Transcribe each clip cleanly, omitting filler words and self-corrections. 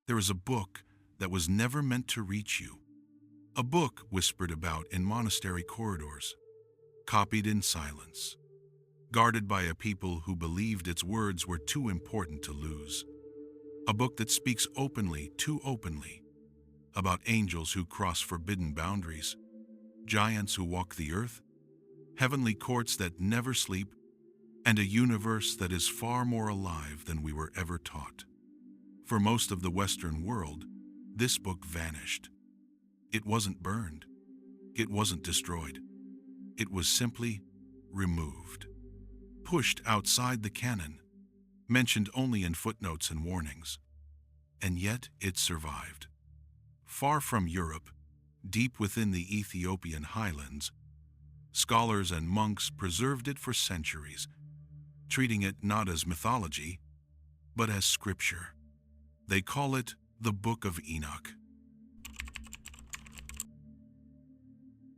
There is a book that was never meant to reach you. A book whispered about in monastery corridors, copied in silence, guarded by a people who believed its words were too important to lose. A book that speaks openly, too openly, about angels who cross forbidden boundaries, giants who walk the earth, heavenly courts that never sleep, and a universe that is far more alive than we were ever taught. For most of the Western world, this book vanished. It wasn't burned. It wasn't destroyed. It was simply removed, pushed outside the canon, mentioned only in footnotes and warnings. And yet it survived. Far from Europe, deep within the Ethiopian highlands, scholars and monks preserved it for centuries, treating it not as mythology, but as scripture. They call it the Book of Enoch.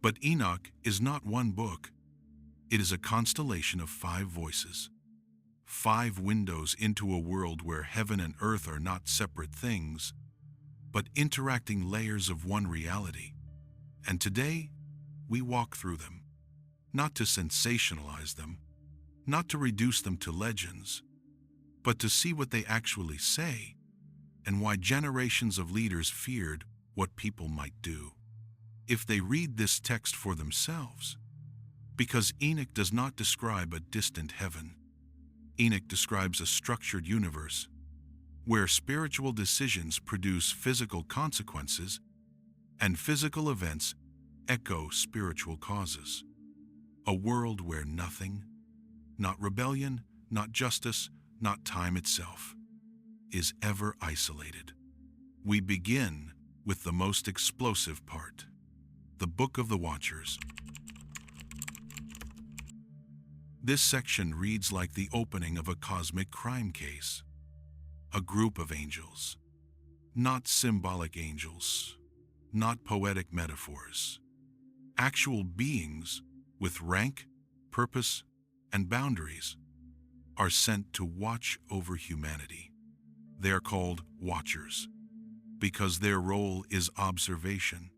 But Enoch is not one book. It is a constellation of 5 voices, 5 windows into a world where heaven and earth are not separate things, but interacting layers of one reality. And today, we walk through them, not to sensationalize them, not to reduce them to legends, but to see what they actually say and why generations of leaders feared what people might do if they read this text for themselves. Because Enoch does not describe a distant heaven. Enoch describes a structured universe where spiritual decisions produce physical consequences and physical events echo spiritual causes. A world where nothing, not rebellion, not justice, not time itself, is ever isolated. We begin with the most explosive part, the Book of the Watchers. This section reads like the opening of a cosmic crime case. A group of angels, not symbolic angels, not poetic metaphors, actual beings with rank, purpose, and boundaries, are sent to watch over humanity. They are called watchers because their role is observation,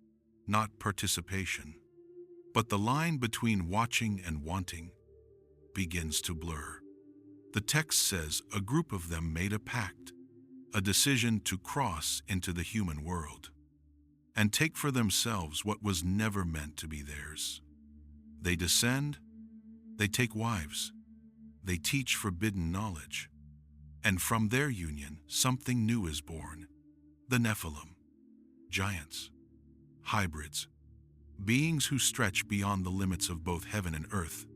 not participation. But the line between watching and wanting begins to blur. The text says a group of them made a pact, a decision to cross into the human world and take for themselves what was never meant to be theirs. They descend, they take wives, they teach forbidden knowledge, and from their union something new is born, the Nephilim, giants, hybrids, beings who stretch beyond the limits of both heaven and earth.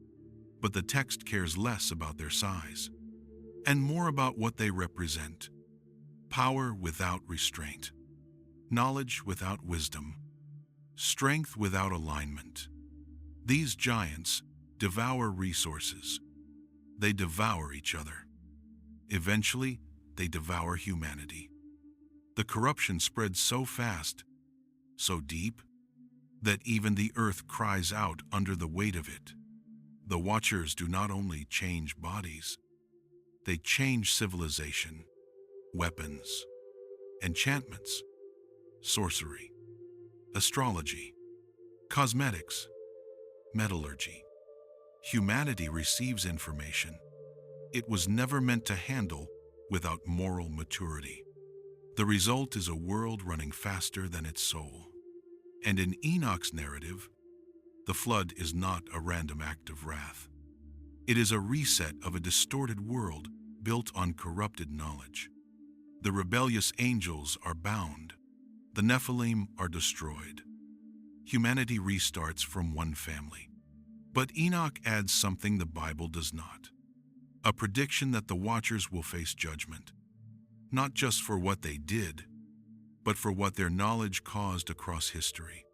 But the text cares less about their size and more about what they represent: power without restraint, knowledge without wisdom, strength without alignment. These giants devour resources. They devour each other. Eventually, they devour humanity. The corruption spreads so fast, so deep, that even the earth cries out under the weight of it. The Watchers do not only change bodies, they change civilization, weapons, enchantments, sorcery, astrology, cosmetics, metallurgy. Humanity receives information it was never meant to handle without moral maturity. The result is a world running faster than its soul. And in Enoch's narrative, the flood is not a random act of wrath. It is a reset of a distorted world built on corrupted knowledge. The rebellious angels are bound. The Nephilim are destroyed. Humanity restarts from one family. But Enoch adds something the Bible does not: a prediction that the Watchers will face judgment, not just for what they did, but for what their knowledge caused across history.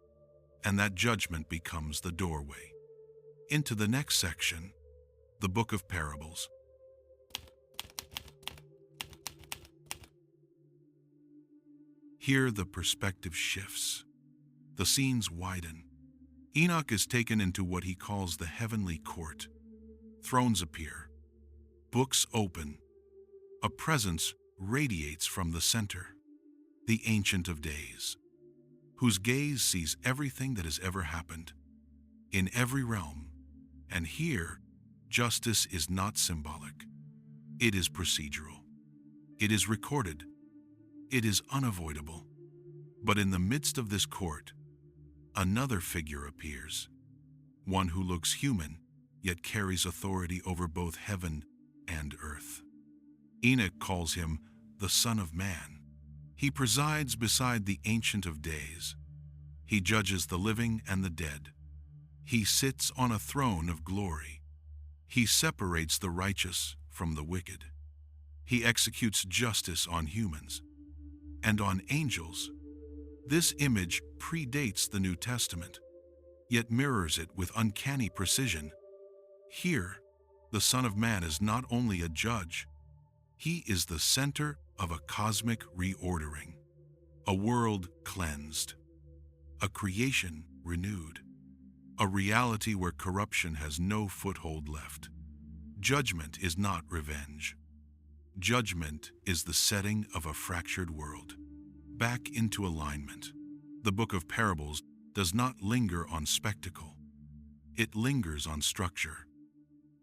And that judgment becomes the doorway into the next section, the Book of Parables. Here the perspective shifts. The scenes widen. Enoch is taken into what he calls the heavenly court. Thrones appear. Books open. A presence radiates from the center. the Ancient of Days, whose gaze sees everything that has ever happened, in every realm. And here, justice is not symbolic. It is procedural. It is recorded. It is unavoidable. But in the midst of this court, another figure appears, one who looks human, yet carries authority over both heaven and earth. Enoch calls him the Son of Man. He presides beside the Ancient of Days. He judges the living and the dead. He sits on a throne of glory. He separates the righteous from the wicked. He executes justice on humans and on angels. This image predates the New Testament, yet mirrors it with uncanny precision. Here, the Son of Man is not only a judge, he is the center of a cosmic reordering, a world cleansed, a creation renewed, a reality where corruption has no foothold left. Judgment is not revenge. Judgment is the setting of a fractured world back into alignment. The Book of Parables does not linger on spectacle. It lingers on structure.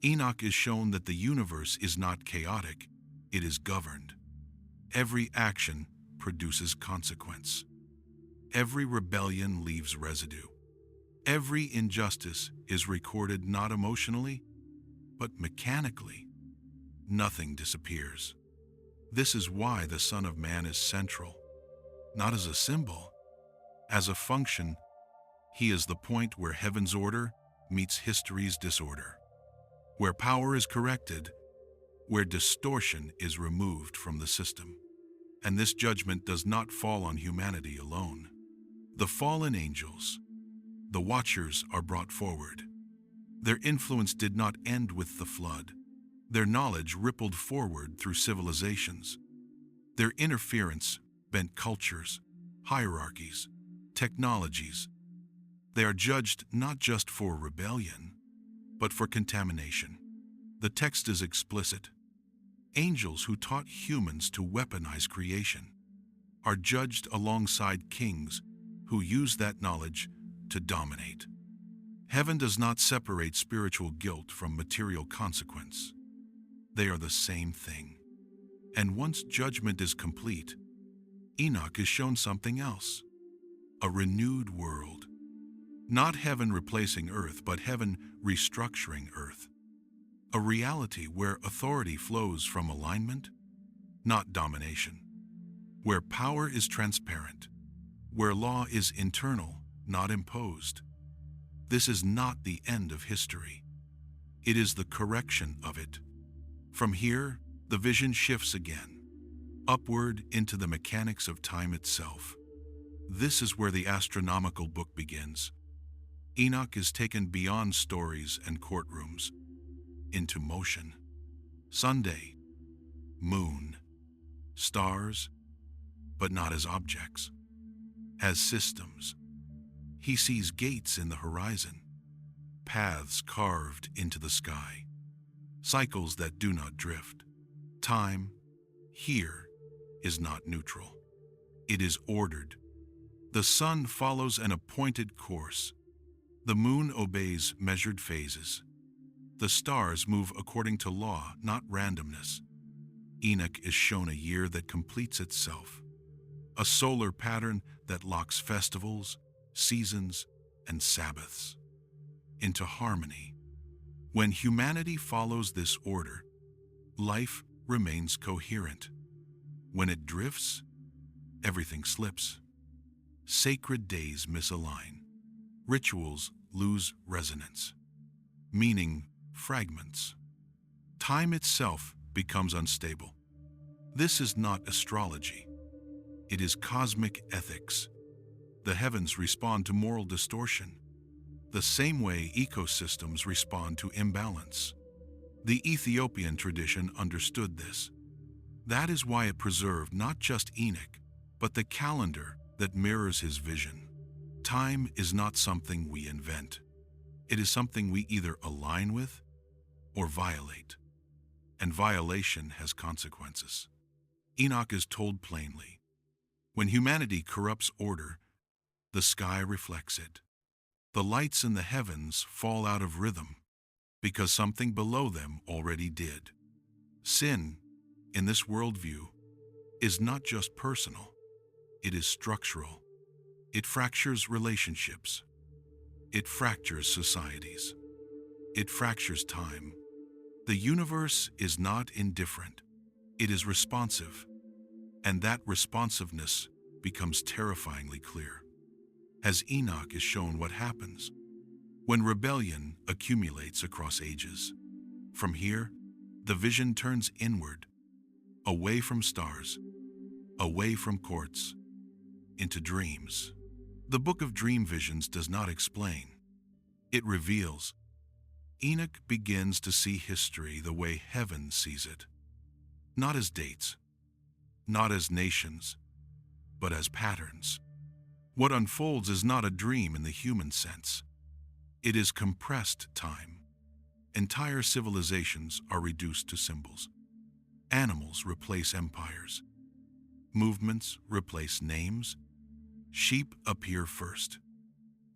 Enoch is shown that the universe is not chaotic, it is governed. Every action produces consequence. Every rebellion leaves residue. Every injustice is recorded not emotionally, but mechanically. Nothing disappears. This is why the Son of Man is central, not as a symbol, as a function. He is the point where heaven's order meets history's disorder, where power is corrected, where distortion is removed from the system. And this judgment does not fall on humanity alone. The fallen angels, the watchers, are brought forward. Their influence did not end with the flood. Their knowledge rippled forward through civilizations. Their interference bent cultures, hierarchies, technologies. They are judged not just for rebellion, but for contamination. The text is explicit. Angels who taught humans to weaponize creation are judged alongside kings who use that knowledge to dominate. Heaven does not separate spiritual guilt from material consequence. They are the same thing. And once judgment is complete, Enoch is shown something else: a renewed world. Not heaven replacing earth, but heaven restructuring earth. A reality where authority flows from alignment, not domination. Where power is transparent. Where law is internal, not imposed. This is not the end of history. It is the correction of it. From here, the vision shifts again, upward into the mechanics of time itself. This is where the astronomical book begins. Enoch is taken beyond stories and courtrooms, into motion. Sunday, moon, stars, but not as objects, as systems. He sees gates in the horizon, paths carved into the sky, cycles that do not drift. Time, here, is not neutral. It is ordered. The sun follows an appointed course. The moon obeys measured phases. The stars move according to law, not randomness. Enoch is shown a year that completes itself, a solar pattern that locks festivals, seasons, and Sabbaths into harmony. When humanity follows this order, life remains coherent. When it drifts, everything slips. Sacred days misalign. Rituals lose resonance. Meaning fragments. Time itself becomes unstable. This is not astrology. It is cosmic ethics. The heavens respond to moral distortion, the same way ecosystems respond to imbalance. The Ethiopian tradition understood this. That is why it preserved not just Enoch, but the calendar that mirrors his vision. Time is not something we invent. It is something we either align with or violate. And violation has consequences. Enoch is told plainly, When humanity corrupts order, the sky reflects it. The lights in the heavens fall out of rhythm because something below them already did. Sin, in this worldview, is not just personal, it is structural. It fractures relationships. It fractures societies. It fractures time. The universe is not indifferent. It is responsive. And that responsiveness becomes terrifyingly clear. As Enoch is shown what happens when rebellion accumulates across ages. From here, the vision turns inward, away from stars, away from courts, into dreams. The Book of Dream Visions does not explain. It reveals. Enoch begins to see history the way heaven sees it. Not as dates, not as nations, but as patterns. What unfolds is not a dream in the human sense. It is compressed time. Entire civilizations are reduced to symbols. Animals replace empires. Movements replace names. Sheep appear first.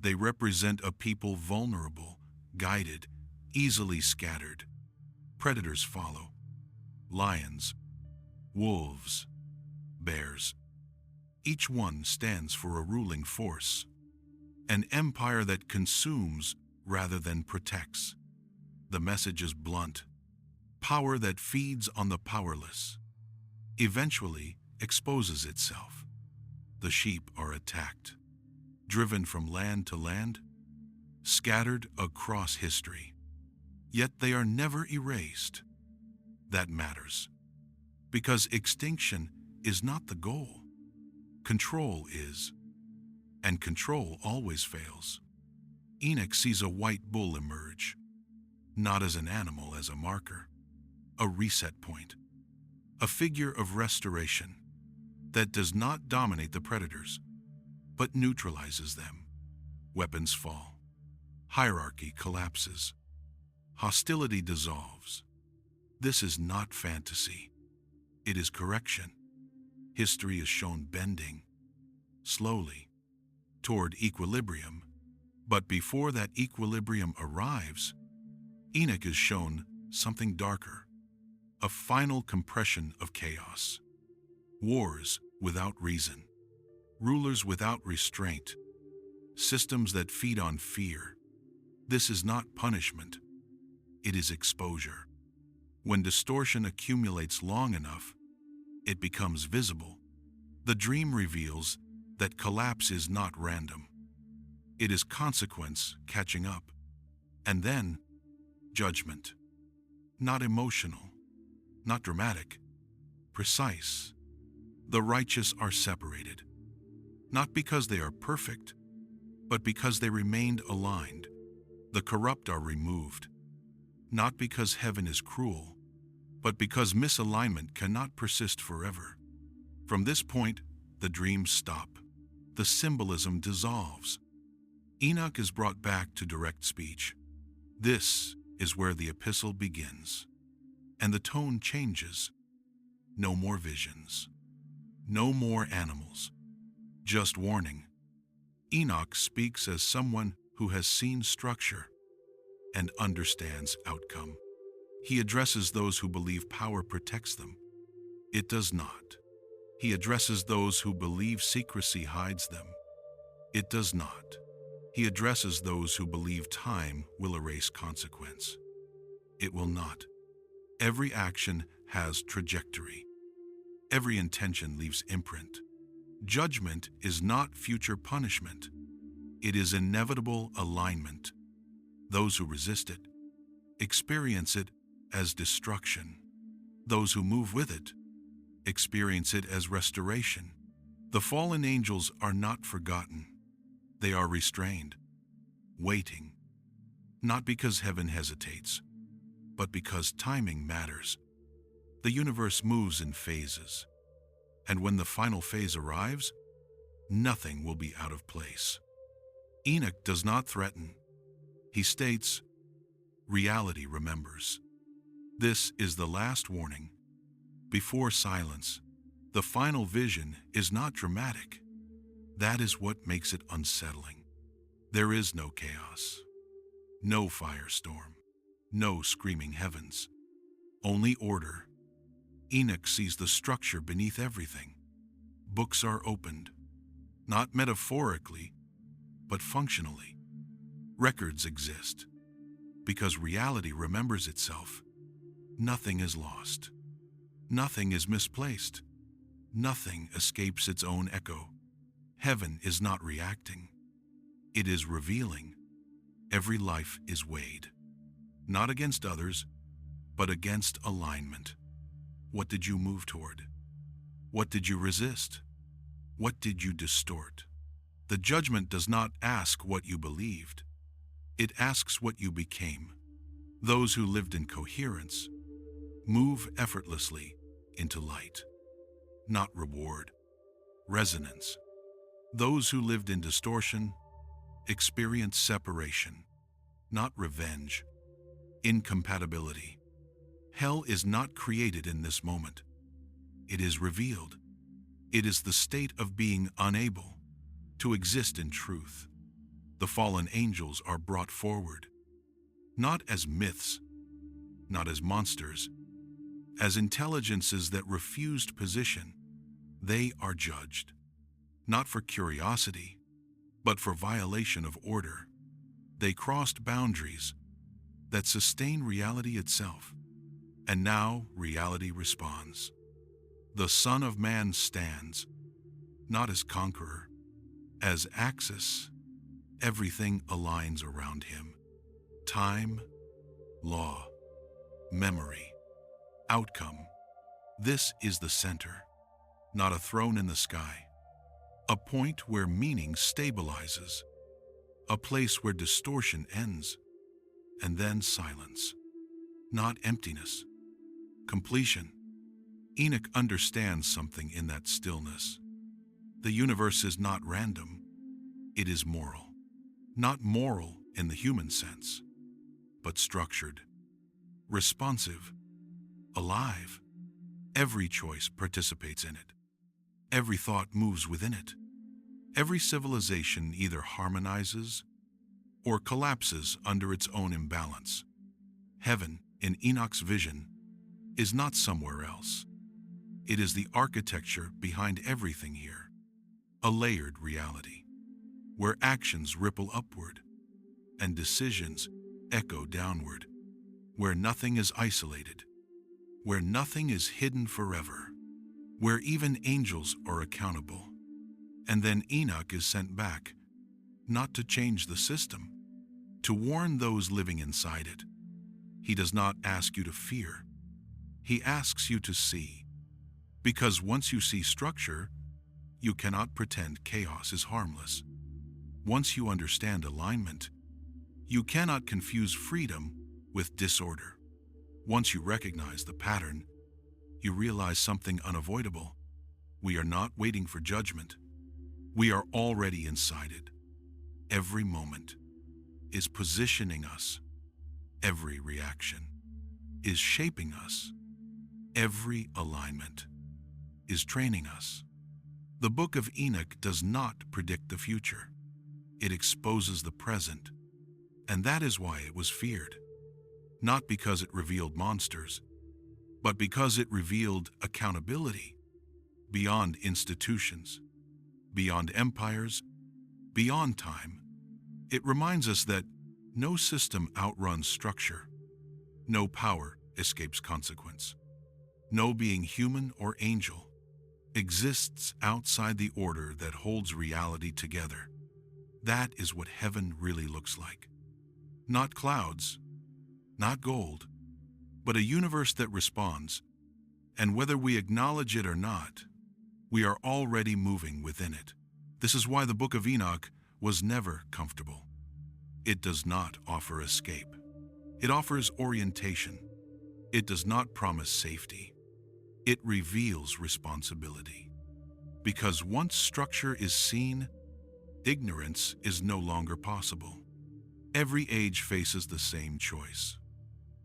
They represent a people vulnerable, guided, easily scattered. Predators follow. Lions, wolves, bears. Each one stands for a ruling force. An empire that consumes rather than protects. The message is blunt. Power that feeds on the powerless eventually exposes itself. The sheep are attacked, driven from land to land, scattered across history. Yet they are never erased. That matters, because extinction is not the goal. Control is, and control always fails. Enoch sees a white bull emerge, not as an animal, as a marker, a reset point, a figure of restoration that does not dominate the predators, but neutralizes them. Weapons fall. Hierarchy collapses. Hostility dissolves. This is not fantasy. It is correction. History is shown bending, slowly, toward equilibrium. But before that equilibrium arrives, Enoch is shown something darker, a final compression of chaos. Wars without reason, rulers without restraint, systems that feed on fear. This is not punishment, it is exposure. When distortion accumulates long enough, it becomes visible. The dream reveals that collapse is not random. It is consequence catching up. And then, judgment. Not emotional, not dramatic, precise. The righteous are separated, not because they are perfect, but because they remained aligned. The corrupt are removed, not because heaven is cruel, but because misalignment cannot persist forever. From this point, the dreams stop. The symbolism dissolves. Enoch is brought back to direct speech. This is where the epistle begins. And the tone changes. No more visions. No more animals. Just warning. Enoch speaks as someone who has seen structure and understands outcome. He addresses those who believe power protects them. It does not. He addresses those who believe secrecy hides them. It does not. He addresses those who believe time will erase consequence. It will not. Every action has trajectory. Every intention leaves imprint. Judgment is not future punishment. It is inevitable alignment. Those who resist it experience it as destruction. Those who move with it experience it as restoration. The fallen angels are not forgotten. They are restrained, waiting, not because heaven hesitates, but because timing matters. The universe moves in phases, and when the final phase arrives, nothing will be out of place. Enoch does not threaten. He states, reality remembers. This is the last warning. Before silence, The final vision is not dramatic. That is what makes it unsettling. There is no chaos, no firestorm, no screaming heavens, only order. Enoch sees the structure beneath everything. Books are opened, not metaphorically, but functionally. Records exist. Because reality remembers itself, nothing is lost. Nothing is misplaced. Nothing escapes its own echo. Heaven is not reacting. It is revealing. Every life is weighed, not against others, but against alignment. What did you move toward? What did you resist? What did you distort? The judgment does not ask what you believed. It asks what you became. Those who lived in coherence move effortlessly into light, not reward, resonance. Those who lived in distortion experience separation, not revenge, incompatibility. Hell is not created in this moment. It is revealed. It is the state of being unable to exist in truth. The fallen angels are brought forward, not as myths, not as monsters, as intelligences that refused position. They are judged, not for curiosity, but for violation of order. They crossed boundaries that sustain reality itself, and now reality responds. The Son of Man stands, not as conqueror, as axis. Everything aligns around him. Time, law, memory, outcome. This is the center, not a throne in the sky. A point where meaning stabilizes. A place where distortion ends, and then silence. Not emptiness, completion. Enoch understands something in that stillness. The universe is not random, it is moral. Not moral in the human sense, but structured, responsive, alive. Every choice participates in it. Every thought moves within it. Every civilization either harmonizes or collapses under its own imbalance. Heaven, in Enoch's vision, is not somewhere else. It is the architecture behind everything here, a layered reality, where actions ripple upward and decisions echo downward, where nothing is isolated, where nothing is hidden forever, where even angels are accountable. And then Enoch is sent back, not to change the system, to warn those living inside it. He does not ask you to fear. He asks you to see. Because once you see structure, you cannot pretend chaos is harmless. Once you understand alignment, you cannot confuse freedom with disorder. Once you recognize the pattern, you realize something unavoidable. We are not waiting for judgment. We are already inside it. Every moment is positioning us. Every reaction is shaping us. Every alignment is training us. The Book of Enoch does not predict the future. It exposes the present, and that is why it was feared. Not because it revealed monsters, but because it revealed accountability beyond institutions, beyond empires, beyond time. It reminds us that no system outruns structure. No power escapes consequence. No being, human or angel, exists outside the order that holds reality together. That is what heaven really looks like. Not clouds, not gold, but a universe that responds. And whether we acknowledge it or not, we are already moving within it. This is why the Book of Enoch was never comfortable. It does not offer escape. It offers orientation. It does not promise safety. It reveals responsibility. Because once structure is seen, ignorance is no longer possible. Every age faces the same choice: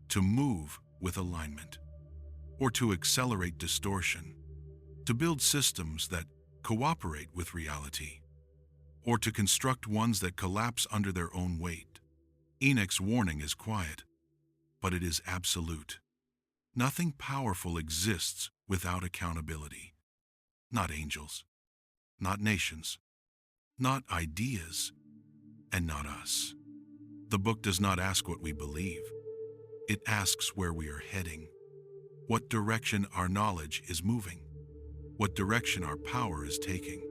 to move with alignment, or to accelerate distortion, to build systems that cooperate with reality, or to construct ones that collapse under their own weight. Enoch's warning is quiet, but it is absolute. Nothing powerful exists without accountability. Not angels, not nations, not ideas, and not us. The book does not ask what we believe. It asks where we are heading, what direction our knowledge is moving, what direction our power is taking,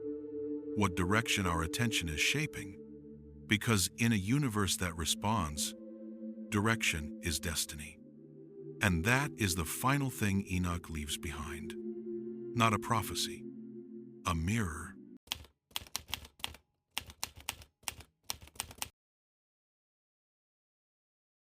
what direction our attention is shaping. Because in a universe that responds, direction is destiny. And that is the final thing Enoch leaves behind. Not a prophecy, a mirror,